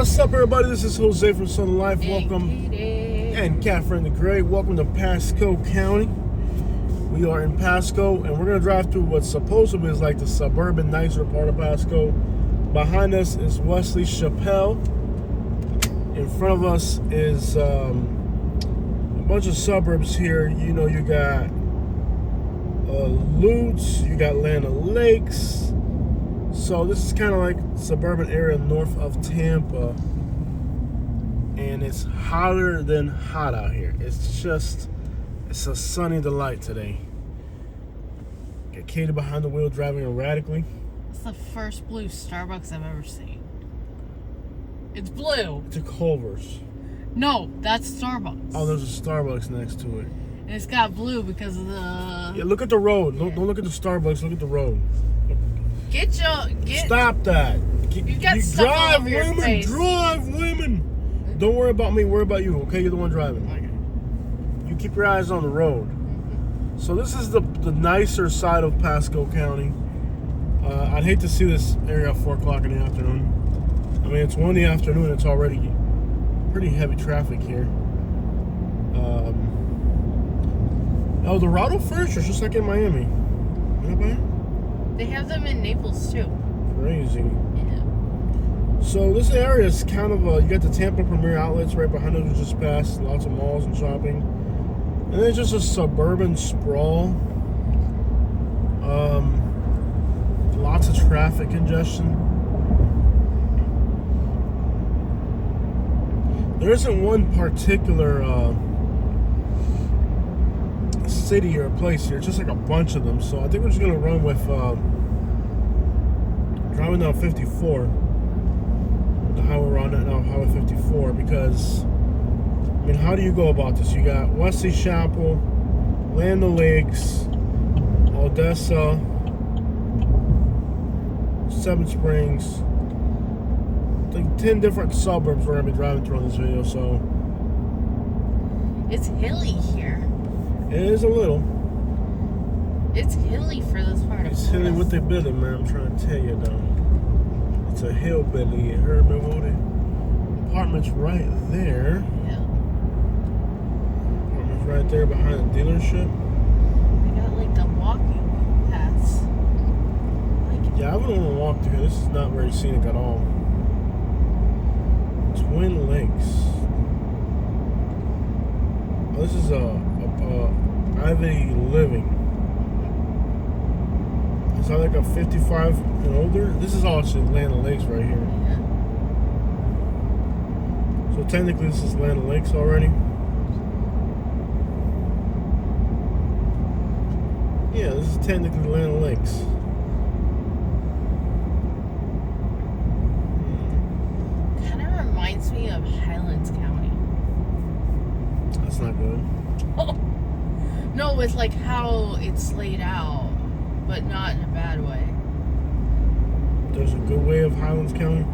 What's up, everybody? This is Jose from Southern Life. Hey, Welcome. Katie. And Catherine the Great. Welcome to Pasco County. We are in Pasco, and we're going to drive through what supposedly is like the suburban, nicer part of Pasco. Behind us is Wesley Chappelle. In front of us is a bunch of suburbs here. You know, you got Lutz, you got Land Lakes. So this is kind of like suburban area north of Tampa, and it's hotter than hot out here. It's a sunny delight today. Got Katie behind the wheel driving erratically. It's the first blue Starbucks I've ever seen. It's blue. It's a Culver's. No, that's Starbucks. Oh, there's a Starbucks next to it. And it's got blue because of the... Yeah, look at the road. Don't look at the Starbucks. Look at the road. Stop that. You got stuff all over your face. Drive, women. Don't worry about me. Worry about you, okay? You're the one driving. Okay. You keep your eyes on the road. So this is the nicer side of Pasco County. I'd hate to see this area at 4 o'clock in the afternoon. I mean, it's 1 in the afternoon. It's already pretty heavy traffic here. Eldorado Furniture, just like in Miami. You know about it? They have them in Naples, too. Crazy. Yeah. So this area is kind of you got the Tampa Premier Outlets right behind us, we just passed. Lots of malls and shopping. And then it's just a suburban sprawl. Lots of traffic congestion. There isn't one particular city or place here. It's just like a bunch of them. So I think we're just gonna run with driving down 54, the highway we're on now, Highway 54, because I mean, how do you go about this? You got Wesley Chapel, Land Lakes, Odessa, Seven Springs, like 10 different suburbs we're gonna be driving through in this video. So It's hilly here. it is a little. It's hilly for this part of It's hilly with the billy, man. I'm trying to tell you now. It's a hillbilly. You heard me, Woody? Apartment's right there. Yeah. Apartment's right there behind the dealership. They got, like, the walking paths. Yeah, I wouldn't want to walk through here. This is not very scenic at all. Twin Lakes. Oh, this is Ivy Living. Is that like a 55 and older? This is all actually Land Lakes right here. Yeah. So technically this is Land Lakes already. Yeah, this is technically Land Lakes. Kind of reminds me of Highlands County. That's not good. No, with like how it's laid out, but not in a bad way. There's a good way of Highlands County.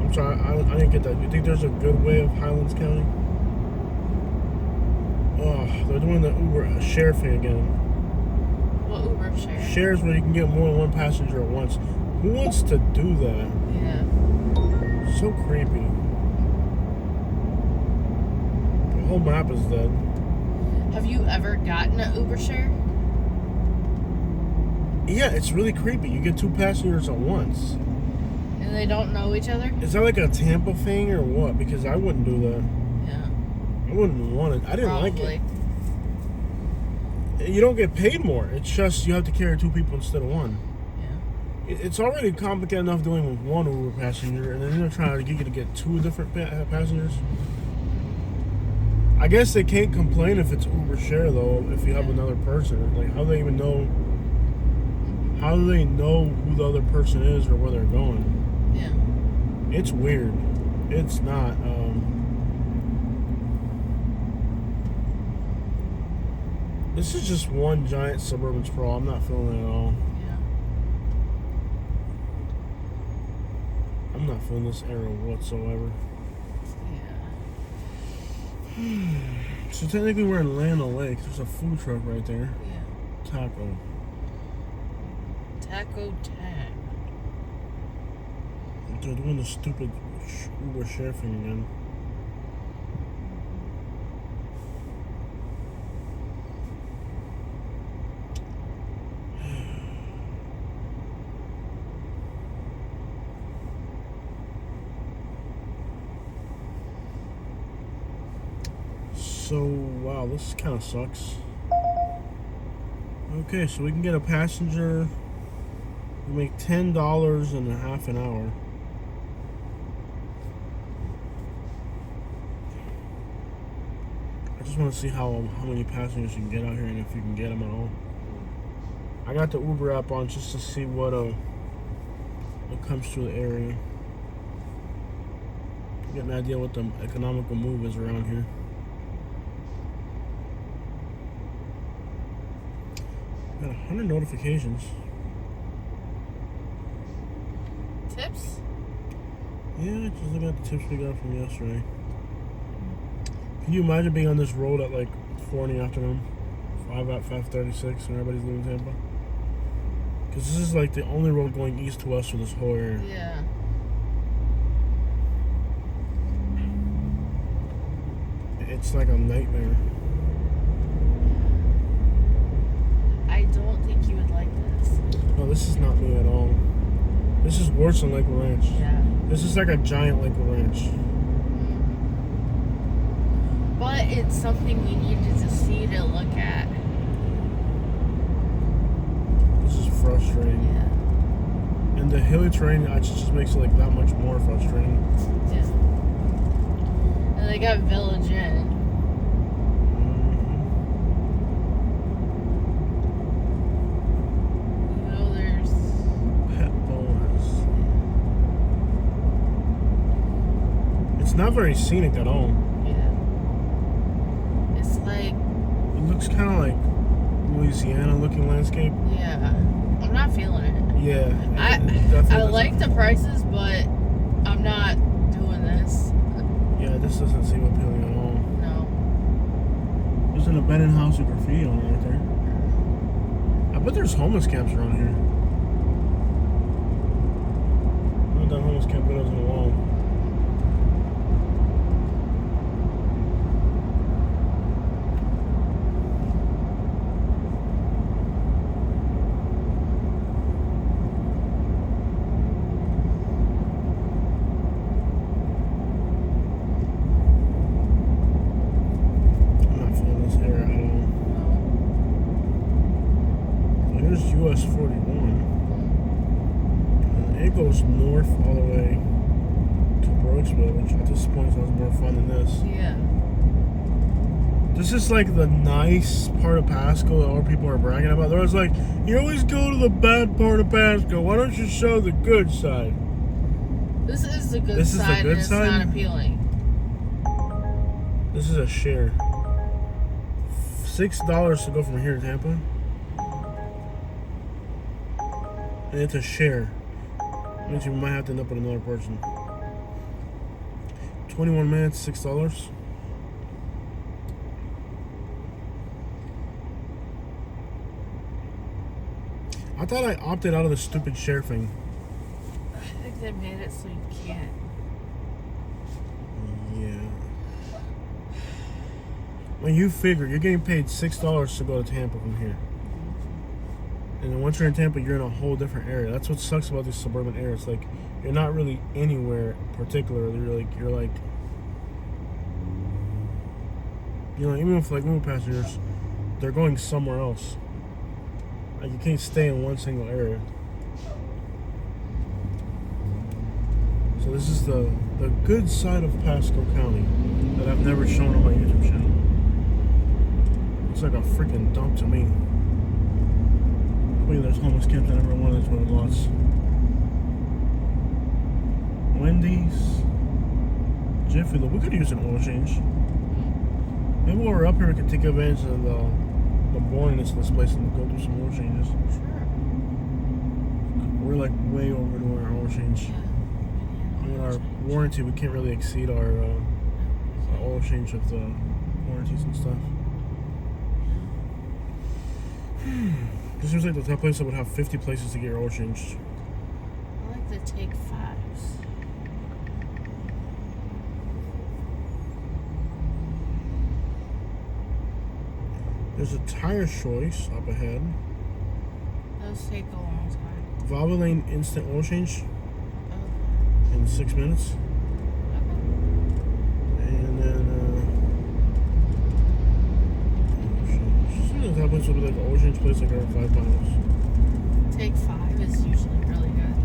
I'm sorry, I didn't get that. You think there's a good way of Highlands County? Oh, they're doing the Uber share thing again. What Uber share? Shares where you can get more than one passenger at once. Who wants to do that? Yeah. So creepy. The whole map is dead. Have you ever gotten an Uber share? Yeah, it's really creepy. You get 2 passengers at once. And they don't know each other? Is that like a Tampa thing or what? Because I wouldn't do that. Yeah. I wouldn't want it. I didn't like Probably. it. You don't get paid more. It's just you have to carry 2 people instead of 1. Yeah. It's already complicated enough doing with 1 Uber passenger, and then they're trying to get you to get 2 different passengers. I guess they can't complain if it's Uber share though. If you have another person, like how do they even know? How do they know who the other person is or where they're going? Yeah. It's weird. It's not. This is just one giant suburban sprawl. I'm not feeling it at all. Yeah. I'm not feeling this area whatsoever. Yeah. So technically we're in Land Lakes. There's a food truck right there. Yeah. Taco. Taco tag. They're doing the stupid Uber share thing again. So, wow, this kind of sucks. Okay, so we can get a passenger. We make $10 in a half an hour. I just want to see how many passengers you can get out here and if you can get them at all. I got the Uber app on just to see what comes through the area. Get an idea what the economical move is around here. Got 100 notifications. Tips? Yeah, just looking at the tips we got from yesterday. Can you imagine being on this road at like 4 in the afternoon? 5:36 when everybody's leaving Tampa? Because this is like the only road going east to west for this whole area. Yeah. It's like a nightmare. I don't think you would like this. No, this is not me at all. This is worse than Lakewood Ranch. Yeah. This is like a giant Lakewood Ranch. But it's something we needed to see to look at. This is frustrating. Yeah. And the hilly terrain actually just makes it like that much more frustrating. Yeah. And they got Village Inn. You know, there's Pet bonus. It's not very scenic at all. It's like, It looks kind of like Louisiana looking landscape. yeah, I'm not feeling it. Yeah. I definitely like the prices, but I'm not doing this. Yeah, this doesn't seem appealing at all. No. There's an abandoned house with graffiti on it right there. I bet there's homeless camps around here. I haven't done homeless camp videos in a while. US 41. It goes north all the way to Brooksville, which at this point sounds more fun than this. Yeah. This is like the nice part of Pasco that all people are bragging about. They're always like, you always go to the bad part of Pasco. Why don't you show the good side? This is the good This is the side, good and it's side? not appealing. This is a share. $6 to go from here to Tampa. And it's a share. Means you might have to end up with another person. 21 minutes, $6. I thought I opted out of the stupid share thing. I think they made it so you can't. Yeah. When you figure you're getting paid $6 to go to Tampa from here. And then once you're in Tampa, you're in a whole different area. That's what sucks about these suburban areas. Like, you're not really anywhere particularly. You're like, you know, even if like Uber passengers, they're going somewhere else. Like, you can't stay in one single area. So this is the good side of Pasco County that I've never shown on my YouTube channel. Looks like a freaking dump to me. There's homeless camps at every one of these road lots. Wendy's, Jiffy Lube. We could use an oil change. Maybe while we're up here, we could take advantage of the boringness of this place and go through some oil changes. Sure. We're like way over to our oil change. With our warranty, we can't really exceed our oil change of the warranties and stuff. This seems like the type of place that would have 50 places to get your oil changed. I like the Take Fives. There's a tire choice up ahead. Those take a long time. Valvoline instant oil change Okay. in 6 minutes. Okay. And then, that place will be like an oil change place like every 5 miles. Take 5 is usually really good.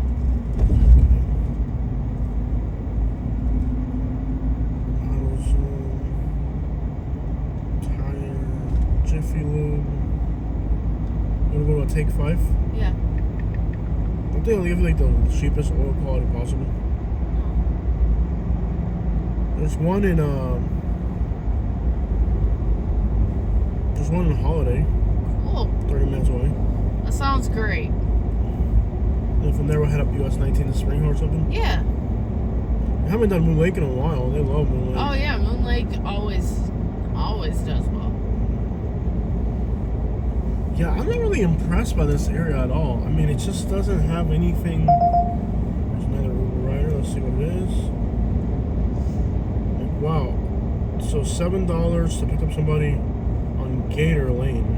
Tire, Jiffy Lube. You wanna go to take 5? Yeah. Don't they leave like the cheapest oil quality possible? No. There's one in Holiday, Cool. 30 minutes away. That sounds great. And from there we'll head up US 19 to Spring Hill or something. Yeah. We haven't done Moon Lake in a while. They love Moon Lake. Oh yeah, Moon Lake always does well. Yeah, I'm not really impressed by this area at all. I mean, it just doesn't have anything. There's another Uber rider. Let's see what it is. Like, wow. So $7 to pick up somebody on Gator Lane.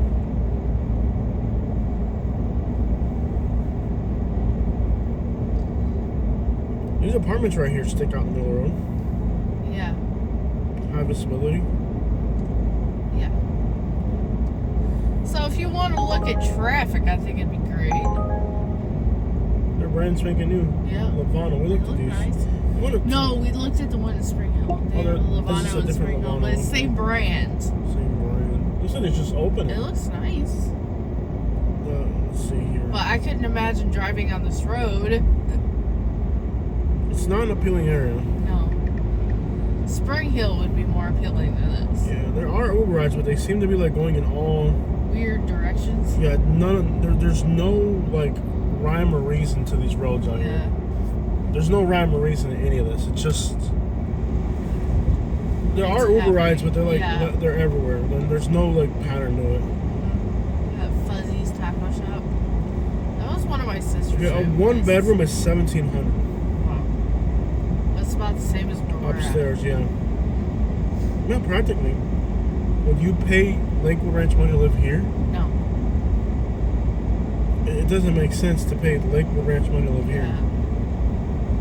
These apartments right here stick out in the middle of the road. Yeah. High visibility. Yeah. So if you want to look at traffic, I think it'd be great. They're brand spanking new. Yeah. Lavana. We looked They at look these. nice. No, we looked at the one in Spring Hill. They have this is a Lavano in different Spring Hill, Lavano. but it's the same brand. Same brand. This one is just open. It looks nice. Let's see here. But I couldn't imagine driving on this road. It's not an appealing area. No. Spring Hill would be more appealing than this. Yeah, there are Uber rides, but they seem to be like going in all Weird directions. yeah. There's no like rhyme or reason to these roads out Yeah. here. There's no rhyme or reason to any of this. It's just there It's are Uber happening. rides, but they're like Yeah. they're everywhere. There's no like pattern to it. That Fuzzy's Taco Shop. That was one of my sister's. Okay, a favorite one places. bedroom is $1,700 Wow. That's about the same as where we're at. upstairs. Yeah. Yeah, practically. Would you pay Lakewood Ranch money to live here? No. It doesn't make sense to pay Lakewood Ranch money to live here. Yeah.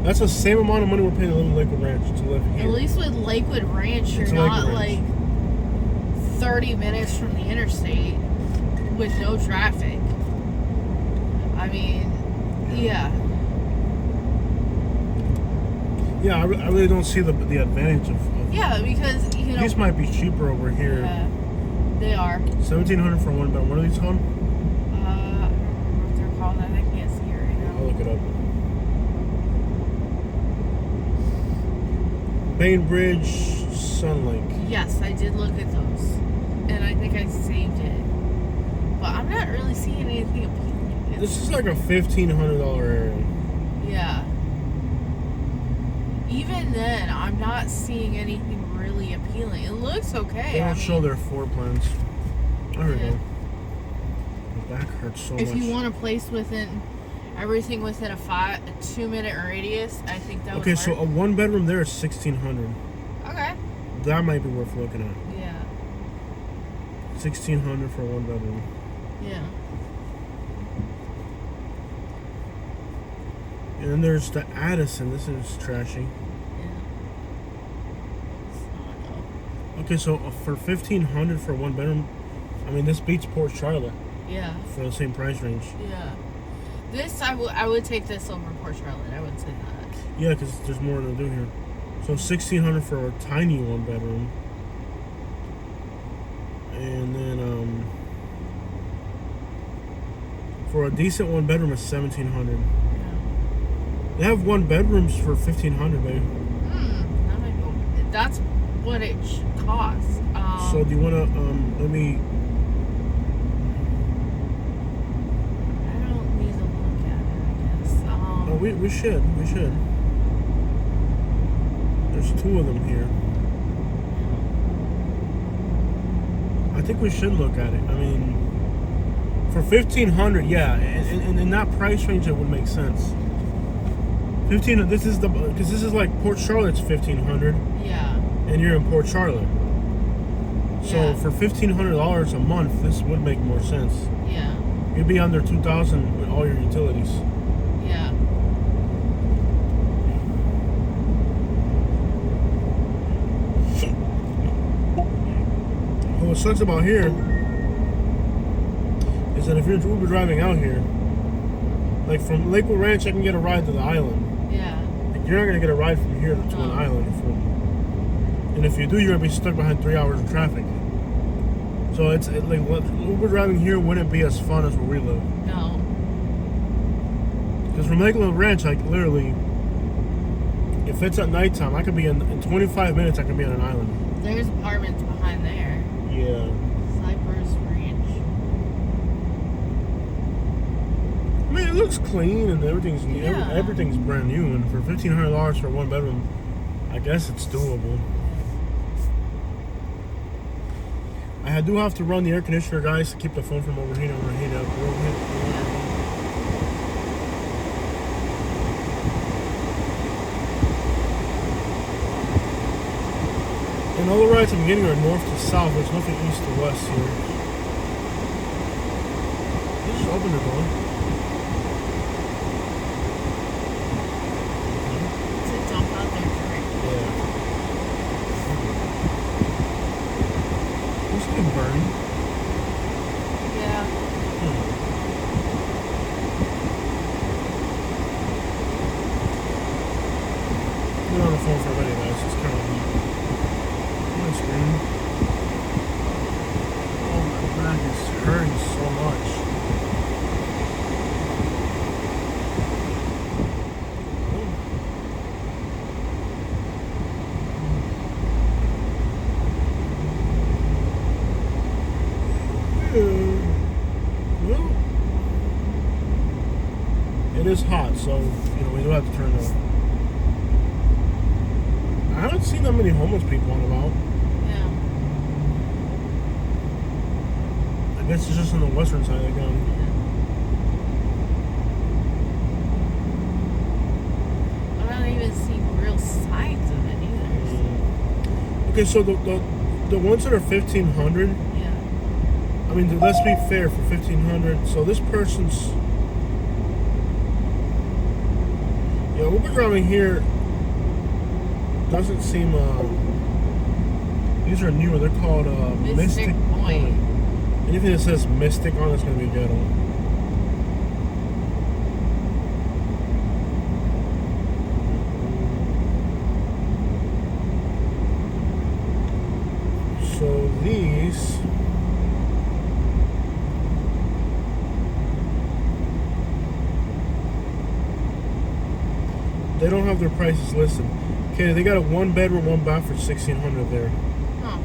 That's the same amount of money we're paying to live in Lakewood Ranch to live here. At least with Lakewood Ranch, you're It's not Lakewood Ranch. like 30 minutes from the interstate with no traffic. I mean, yeah. Yeah, I really don't see the advantage of Yeah, because, you know. these might be cheaper over here. Yeah, they are. $1,700 for one bedroom. What are these called? I don't remember what they're called. I can't see it right I'll now. look it up. Bainbridge, Sunlink. Yes, I did look at those. And I think I saved it. But I'm not really seeing anything appealing. This is like a $1,500 area. Yeah. Even then, I'm not seeing anything really appealing. It looks okay. They I don't show mean, their floor plans. I heard Yeah. that. My back hurts so much. if you want a place within everything within a 2-minute radius, I think that would Okay, work. so a one bedroom there is $1,600. Okay. That might be worth looking at. Yeah. $1,600 for one bedroom. Yeah. And then there's the Addison. This is trashy. Okay, so for $1,500 for one bedroom, I mean this beats Port Charlotte Yeah. for the same price range. Yeah. This I would take this over Port Charlotte. I would say that. Yeah, because there's more to do here. So $1,600 for a tiny one bedroom, and then for a decent one bedroom is $1,700. Yeah. They have one bedrooms for $1,500, babe. That might go. That's what it costs. So do you want to let me? I don't need to look at it, I guess. Oh, we should. There's two of them here. I think we should look at it. I mean, for $1,500, yeah, and in that price range, it would make sense. This is because this is like Port Charlotte's $1,500, Yeah. and you're in Port Charlotte. So Yeah. for $1,500 a month, this would make more sense. Yeah. You'd be under $2,000 with all your utilities. Yeah. What sucks about here is that if you're Uber driving out here, like from Lakewood Ranch, I can get a ride to the island. Yeah. Like you're not gonna get a ride from here to an No. island. And if you do, you're gonna be stuck behind 3 hours of traffic. So it's like Uber driving here wouldn't be as fun as where we live. No. Because from Lakewood Ranch, like literally, if it's at nighttime, I could be in 25 minutes. I could be on an island. There's apartments behind there. Yeah. Cypress Ranch. I mean, it looks clean and everything's new. Yeah. Everything's brand new, and for $1,500 for one bedroom, I guess it's doable. I do have to run the air conditioner, guys, to keep the phone from overheating. And all the rides I'm getting are north to south. There's nothing east to west here. Just open the door. It's a dump out there drink. Yeah. This could burn. Yeah. We're on the phone for a minute, guys. It's kind of my screen. Oh, my back is hurting so much. Well, it is hot, so we do have to turn off. I haven't seen that many homeless people on about. Yeah. I guess it's just on the western side of the county. I'm not even seeing real signs of it either. Okay, so the ones that are 1,500. Yeah. I mean, let's be fair, for 1,500. So this person's, Uber driving here doesn't seem. These are newer. They're called Mystic Point. Anything that says Mystic on it's gonna be ghetto. So these. They don't have their prices listed. Okay, they got a 1-bedroom, 1-bath for $1,600 there. Huh.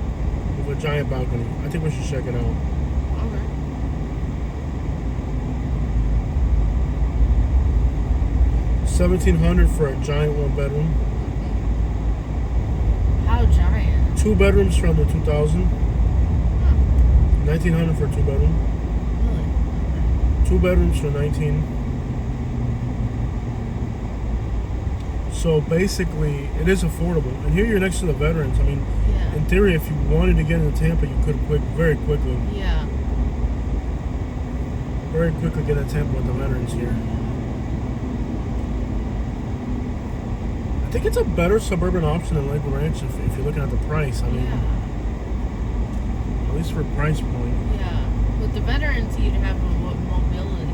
With a giant balcony. I think we should check it out. Okay. $1,700 for a giant 1-bedroom. How giant? 2 bedrooms for under $2,000. Huh. $1,900 for a 2-bedroom. Really? 2 bedrooms for $19,000. So basically, it is affordable. And here you're next to the veterans. I mean, Yeah. in theory, if you wanted to get into Tampa, you could very quickly. Yeah. Very quickly get into Tampa with the veterans here. I think it's a better suburban option than Lakewood Ranch if you're looking at the price. I mean, Yeah. at least for price point. Yeah. With the veterans, you'd have mobility.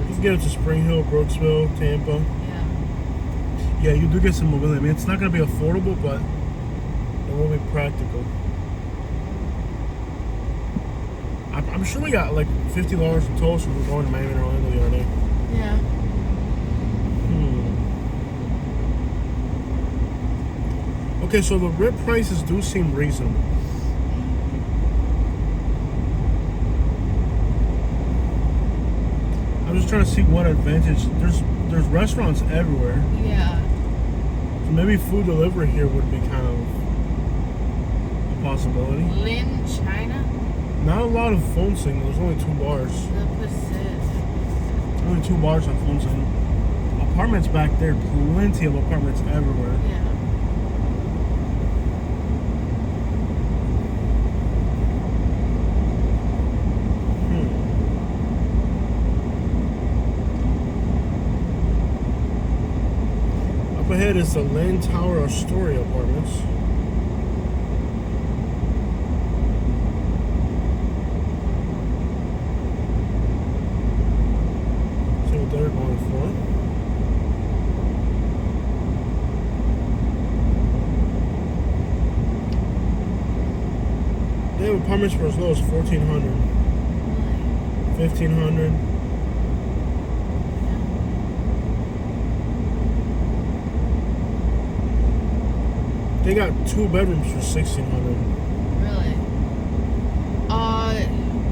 You can get it to Spring Hill, Brooksville, Tampa. Yeah. Yeah, you do get some mobility. I mean, it's not going to be affordable, but it will be practical. I'm sure we got like $50 in total from going to Miami and Orlando the other day. Yeah. Okay, so the rent prices do seem reasonable. I'm just trying to see what advantage. There's restaurants everywhere. Yeah. So maybe food delivery here would be kind of a possibility. Lynn, China. Not a lot of phone signal. There's only 2 bars. The Pacific. Only 2 bars on phone signal. Apartments back there. Plenty of apartments everywhere. Yeah. 1 Up ahead is the Land Tower Astoria Apartments. See what they're going for. They have apartments for as low as $1,400, $1,500. They got 2 bedrooms for $1,600. Really?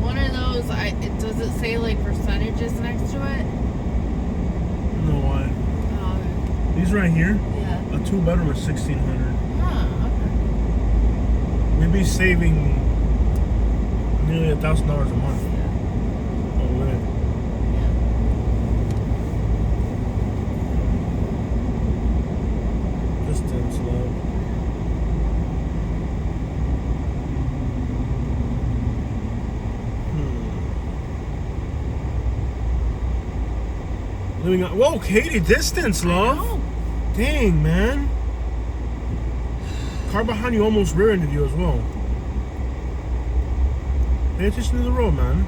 One of those. Does it say like percentages next to it? No, why? These right here, Yeah. a 2 bedroom is $1,600. Huh. Okay. We'd be saving nearly $1,000 a month. Yeah. Oh, man. Yeah. Distance, love. Living on. Whoa, Katie, distance, love. I know. Dang, man. Car behind you almost rear-ended you as well. Pay attention to the road, man.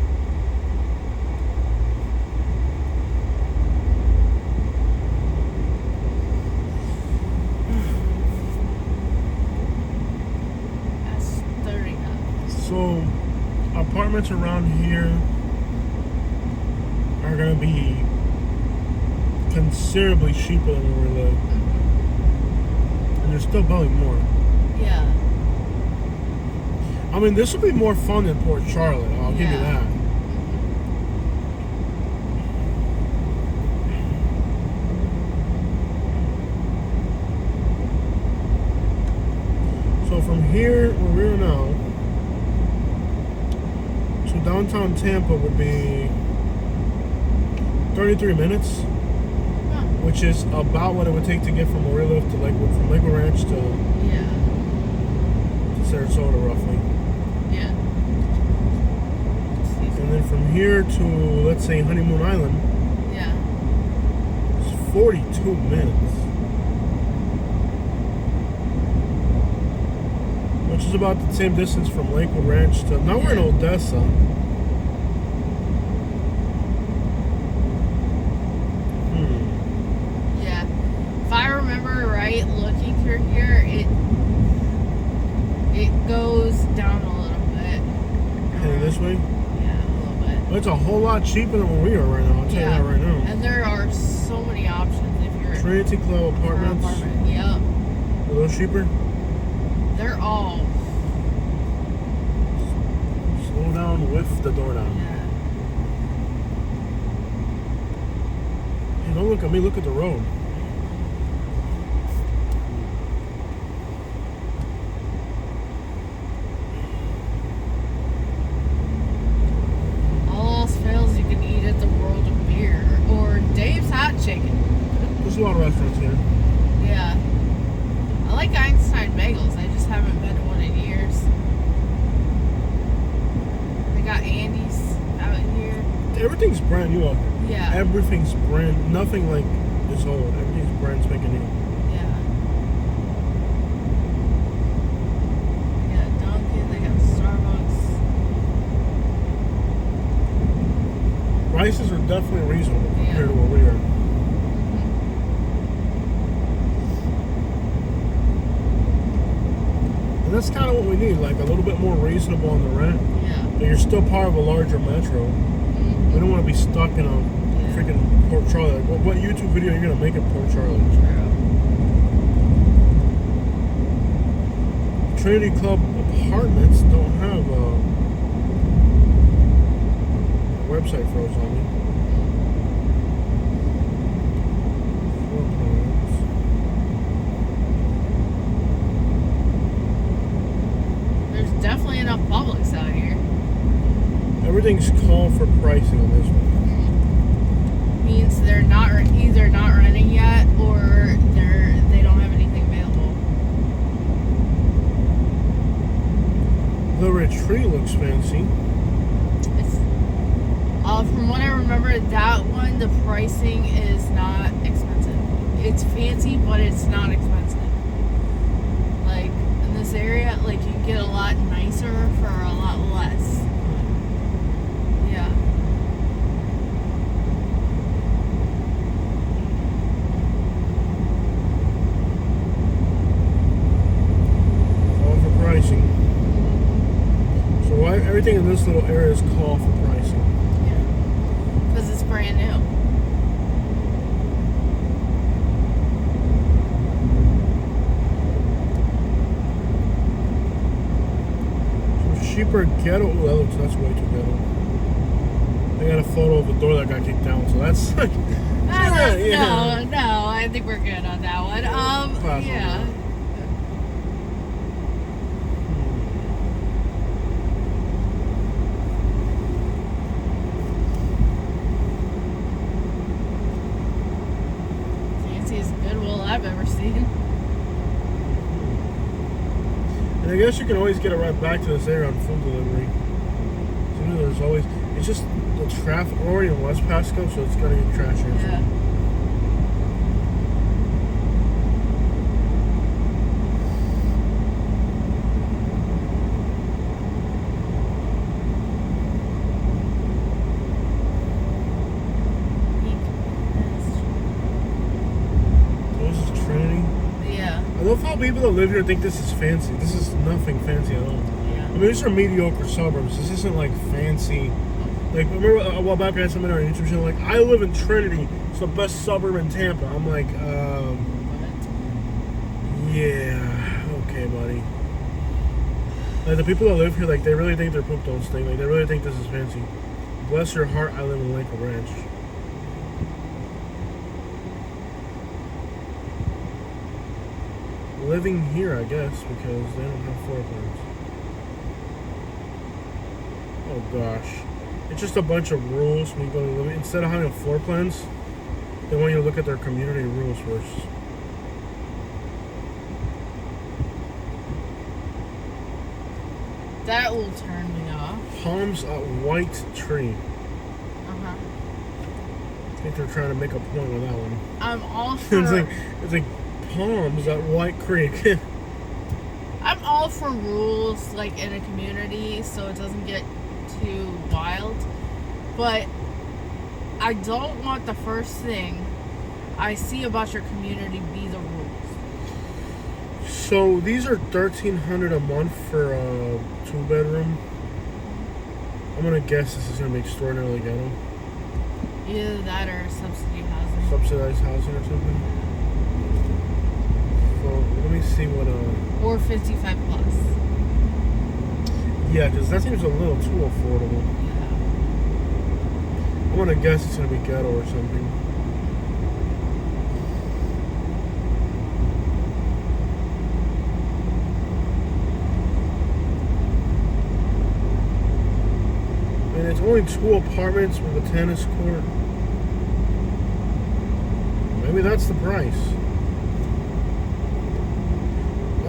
That's 30 now. So, apartments around here are gonna be considerably cheaper than where we live, and they're still building more. Yeah. I mean, this will be more fun than Port Charlotte. I'll give you Yeah. that. So from here, where we are now, to downtown Tampa would be 33 minutes, Huh. which is about what it would take to get from where we live to Lakewood, from Lakewood Ranch to Yeah. Sarasota, roughly. Yeah. And then from here to, let's say, Honeymoon Island, Yeah. it's 42 minutes. Which is about the same distance from Lakewood Ranch to, now we're in Odessa. Yeah. If I remember right, looking through here, it goes down a little bit. Heading this way? Yeah, a little bit. Well, it's a whole lot cheaper than where we are right now, I'll tell you that right now. And there are so many options if you're Trinity Club for an Apartments, apartment. Yep. a little cheaper. They're all. Slow down with the door down. Yeah. Hey, don't look at me, look at the road. All else fails, you can eat at the World of Beer or Dave's Hot Chicken. There's a lot of restaurants here. Yeah. I like Einstein Bagels. I just haven't been to one in years. They got Andy's out here. Everything's brand new out here. Yeah. Everything's brand, nothing like is old. Everything's brand spanking new. Yeah. Yeah, Dunkin', they got Starbucks. Prices are definitely reasonable compared Yeah. to where we are. And that's kind of what we need, like a little bit more reasonable on the rent. Yeah. But you're still part of a larger metro. Mm-hmm. We don't want to be stuck in a freaking Port Charlotte. What YouTube video are you going to make at Port Charlotte? Trinity Club Apartments don't have a website froze on me. Floor plans. There's definitely enough Publix out here. Everything's called for pricing on this one. Means they're not either not running yet or they don't have anything available. The retreat looks fancy. It's from what I remember, that one the pricing is not expensive. it's fancy, but it's not expensive. Like in this area, like you can get a lot nicer for a lot less. Yeah. Call for pricing. So why everything in this little area is call for pricing? Yeah. Because it's brand new. Cheaper ghetto. Oh, that's way too ghetto. I got a photo of a door that got kicked down, so that's like. No, I think we're good on that one. Yeah. Fanciest Goodwill I've ever seen. And I guess you can always get it right back to this area on food delivery. So, there's always. It's just the traffic. We're already in West Pasco, so it's gonna get trashier. Yeah. So this is Trinity. Yeah. I love how people that live here think this is fancy. This is nothing fancy at all. Yeah. I mean, these are mediocre suburbs. This isn't like fancy. Like, remember a while back I had somebody on our YouTube channel like, I live in Trinity. It's the best suburb in Tampa. I'm like, yeah, okay, buddy. Like, the people that live here, like, they really think their poop don't stink. Like, they really think this is fancy. Bless your heart, I live in Lakewood Ranch. Living here, I guess, because they don't have floor plans. Oh gosh. It's just a bunch of rules when you go to living. Instead of having floor plans, they want you to look at their community rules first. That will turn me off. Palms a white tree. Uh-huh. I think they're trying to make a point with that one. I'm all for it's like palms at White Creek. I'm all for rules like in a community so it doesn't get too wild. But I don't want the first thing I see about your community be the rules. So these are $1,300 a month for a 2-bedroom. I'm gonna guess this is gonna be extraordinarily ghetto. Either that or subsidy housing. Subsidized housing or something. So let me see what Or 55 plus. Yeah, because that seems a little too affordable. Yeah. I'm gonna guess it's gonna be ghetto or something. And it's only 2 apartments with a tennis court. Maybe that's the price.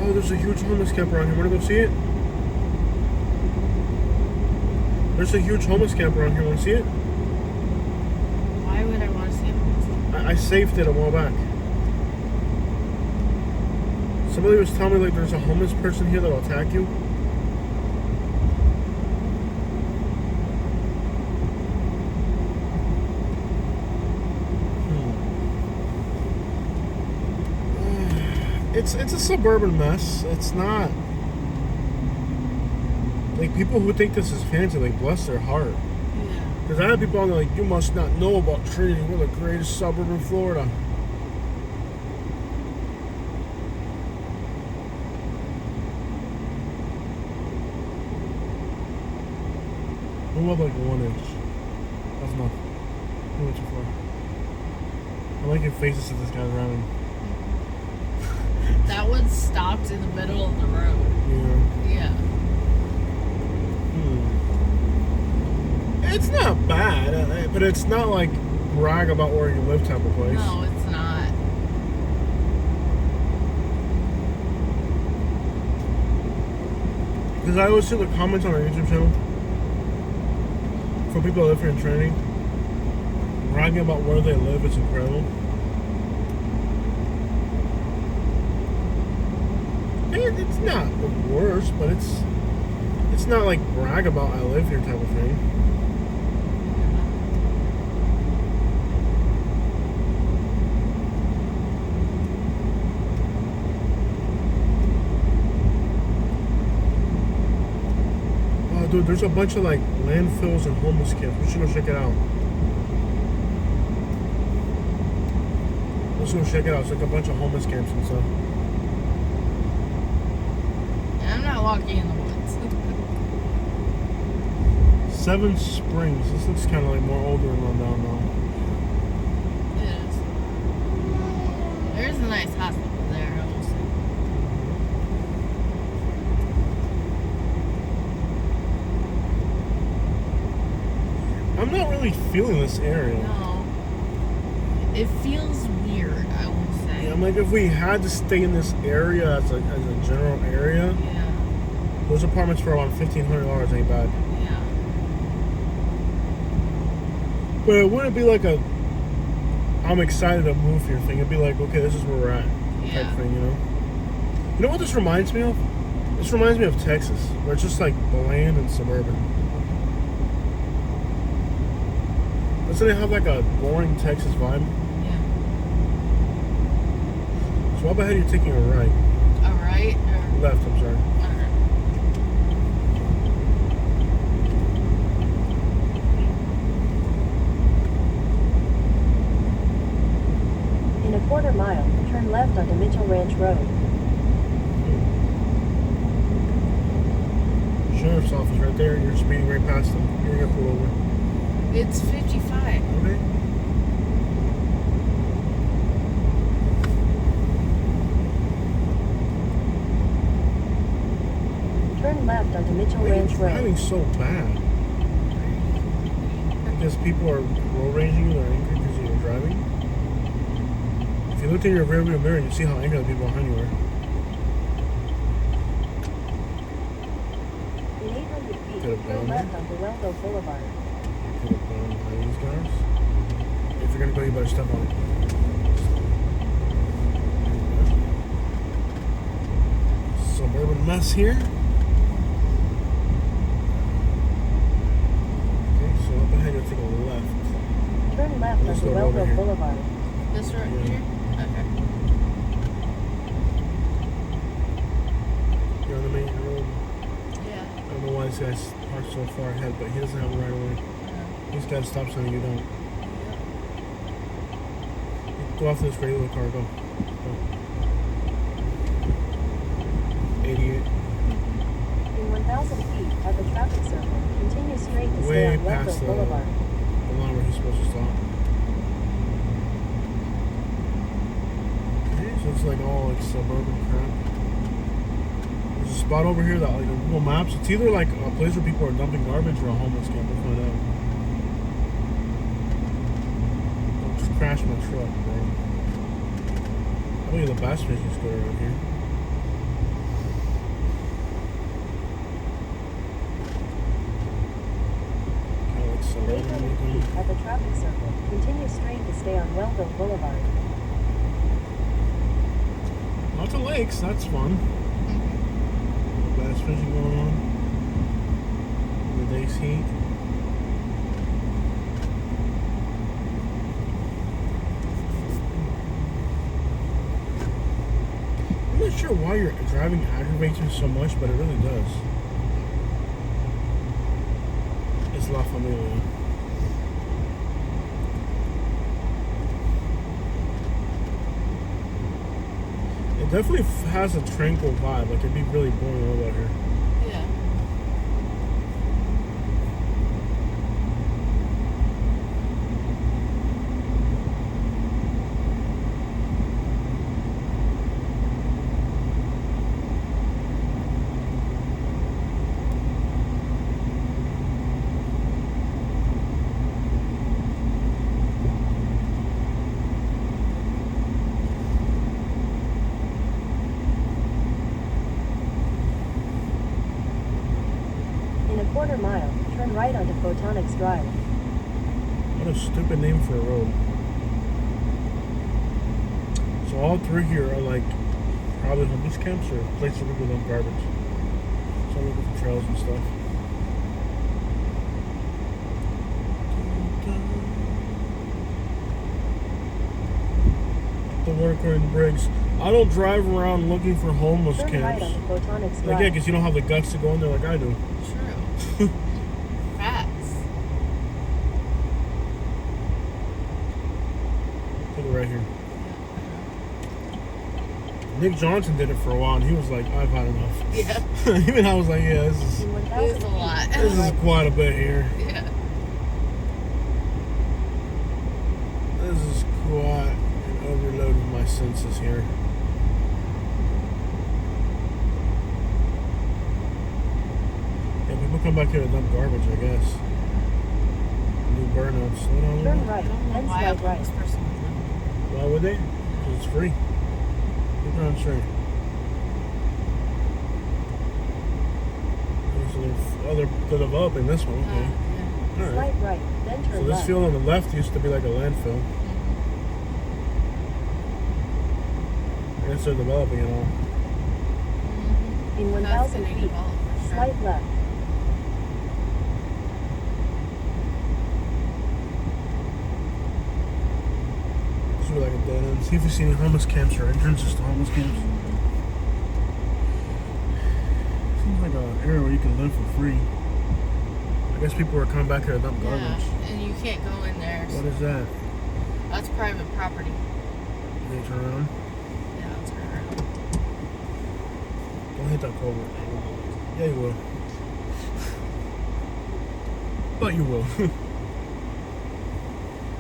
Oh, there's a huge homeless camp around here. Wanna go see it? There's a huge homeless camp around here. Wanna see it? Why would I want to see it? I saved it a while back. Somebody was telling me like there's a homeless person here that'll attack you. It's a suburban mess. It's not like people who think this is fancy, like bless their heart. Yeah. Because I have people on there like, you must not know about Trinity. We're the greatest suburb in Florida. Move up like 1 inch. That's enough. You went too far. I like your faces to this guy's driving. That one stopped in the middle of the road. Yeah. Yeah. It's not bad, but it's not like brag about where you live type of place. No, it's not. Because I always see the comments on our YouTube channel for people that live here in Trinity bragging about where they live. It's incredible. It's not the worst, but it's not like brag about I live here type of thing. Oh, dude, there's a bunch of like landfills and homeless camps. We should go check it out. Let's go check it out. It's like a bunch of homeless camps and stuff. I'm not walking in the woods. Seven Springs. This looks kind of like more older and run down now. It is. There's a nice hospital there, I will say. I'm not really feeling this area. No. It feels weird, I will say. Yeah, I'm like, if we had to stay in this area as a general area, Yeah. those apartments for around $1,500 ain't bad. Yeah. But it wouldn't be like a I'm excited to move here thing. It'd be like, okay, this is where we're at Yeah. type thing, you know? You know what this reminds me of? This reminds me of Texas, where it's just like bland and suburban. Doesn't it have like a boring Texas vibe? Yeah. So up ahead you're taking a right. All right. Left, I'm sorry. In a quarter mile, turn left onto Mitchell Ranch Road. Sheriff's office right there. You're speeding right past them. You're gonna pull over. It's 55. Okay. Turn left onto Mitchell Why are Ranch you Road. driving so bad? Because people are road raging you, they're angry because you're driving. If you looked in your rearview mirror, you see how angry the people behind you are. In 800 feet, Could have turn gone left onto Wellville Boulevard. You could have gone behind these guys. If you're gonna go, you better step on it. Suburban Mess here. Okay, so up ahead, you'll take a left. Turn left Let's onto go over Wellville here. Boulevard. This right Yeah. here? Okay. You're on the main road. Yeah. I don't know why this guy's parked so far ahead, but he doesn't have the right of way. He's got a stop sign and you don't. Go off this regular car, go. 88. In 1,000 feet, at the traffic circle, continue straight to Way stay on past Wellville the Boulevard. line where he's supposed to stop. Okay, so it's like all like suburban crap. There's a spot over here that like on Google Maps. It's either like a place where people are dumping garbage or a homeless camp. We'll find out. Don't just crash my truck, bro. I think the bass fishing store around here. Kind of like In suburban 800 looking. feet, at the traffic circle, continue straight to stay on Wellville Boulevard. Lots of lakes, that's fun. Bass fishing going on. The day's heat. I'm not sure why your driving aggravates you so much, but it really does. It's La Familia. It definitely has a tranquil vibe. Like it'd be really boring to live out here. Yeah. In a quarter mile, turn right onto Photonics Drive. What a stupid name for a road. So all through here are like Probably homeless camps or places where people dump garbage. So I'm looking for trails and stuff. The water according to Briggs. I don't drive around looking for homeless Turn right camps. on the Photonics Like, Drive. yeah, because you don't have the guts to go in there like I do. True. Facts. Take it right here. Nick Johnson did it for a while, and he was like, "I've had enough." Yeah. Even I was like, "Yeah, this is In It 1,000 is a lot. this is quite a bit here. Yeah. This is quite an overload of my senses here." Yeah, people come back here to dump garbage, I guess. Do burnouts. You know, Turn right, I don't know then why a slide right. homeless person would live why would they? Because it's free. Keep on straight. Oh, they're developing this one. there. Okay. All right. Slide right, then turn So this left. field on the left used to be like a landfill. I guess they're developing it all. In That's 1,000 gonna feet, develop for sure. slide left. This would be like a dead end. See if you see any homeless camps or entrances to homeless camps. Seems like an area where you can live for free. I guess people are coming back here to dump Yeah, garbage. and you can't go in there. What is that? That's private property. Can you turn around? Yeah, that's correct. Don't hit that culvert. Yeah, you will. But you will.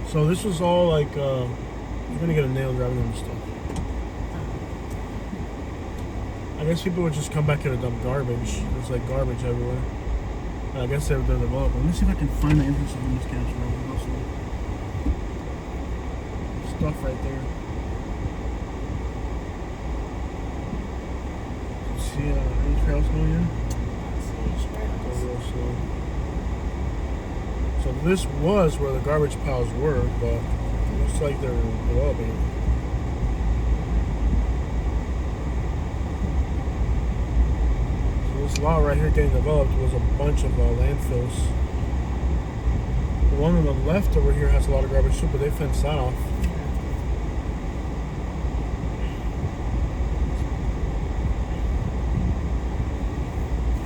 So this was all like, you're gonna get a nail driving in and stuff. I guess people would just come back here to dump garbage. There's like garbage everywhere. I guess they're developing. Let me see if I can find the entrance of these camps around. Stuff right there. See any trails going in? Go real slow. So this was where the garbage piles were, but it looks like they're developing it. So this lot right here getting developed was a bunch of landfills. The one on the left over here has a lot of garbage too, but they fenced that off.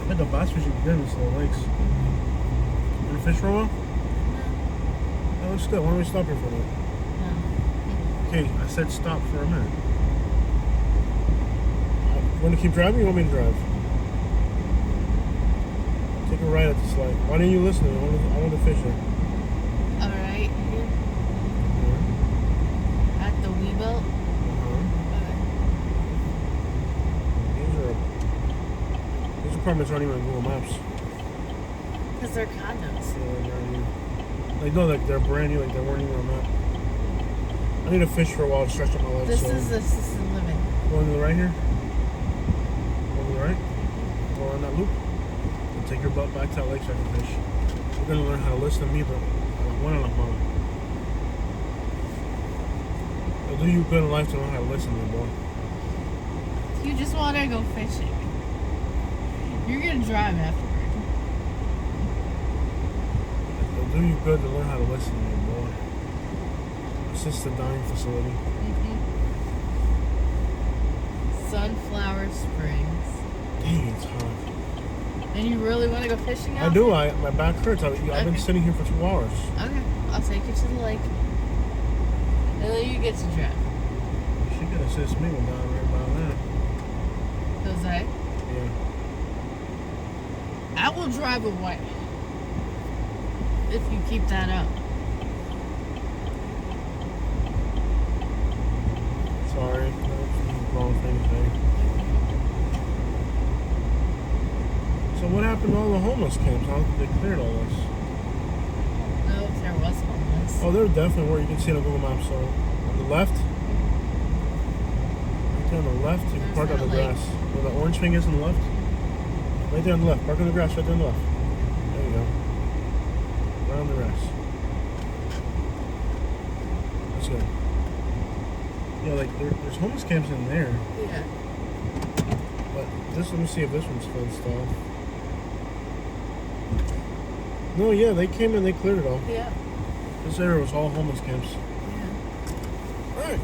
I bet the bass fishing good in these little lakes. You wanna fish for a while? That looks good. Why don't we stop here for a minute? Okay, I said stop for a minute. You want to keep driving or you want me to drive? Take a right at the slide. Why didn't you listen? I want to fish here. Alright, here. At the Webuilt. Okay. These apartments aren't even on Google Maps. Because they're condos. Like, no, like they're brand new, like they weren't even on that. I need to fish for a while to stretch out my legs. This so. is assisted living. Going to the right here? Going to the right? Go around that loop? And take your butt back to that lake so I can fish. You're going to learn how to listen to me, but I don't want to mama. It'll do you good in life to know how to listen to me, boy. You just want to go fishing. You're going to drive afterward. It'll do you good to learn how to listen to me, boy. Assisted dying facility. Sunflower Springs. Dang, it's hot. And you really want to go fishing out I do. My back hurts. I've been Okay. sitting here for 2 hours. there? Okay, I'll take you to the lake. And then you get to drive. She could assist me with down right about that. Jose, Yeah. I will drive away. If you keep that up. Sorry. Wrong thing to say. So what happened to all the homeless camps? How did they cleared all this? No, if there was homeless. Oh, there definitely were. You can see it on Google Maps. So on the left, right there on the left, you can There's park on that the lake. grass. Where the orange thing is on the left. Right there on the left. Park on the grass. Right there on the left. There you go. Right on the grass. That's good. Yeah, like there's homeless camps in there. Yeah. But this, let me see if this one's fenced off. No, yeah, they came and they cleared it all. Yeah. This area was all homeless camps. Yeah. All right.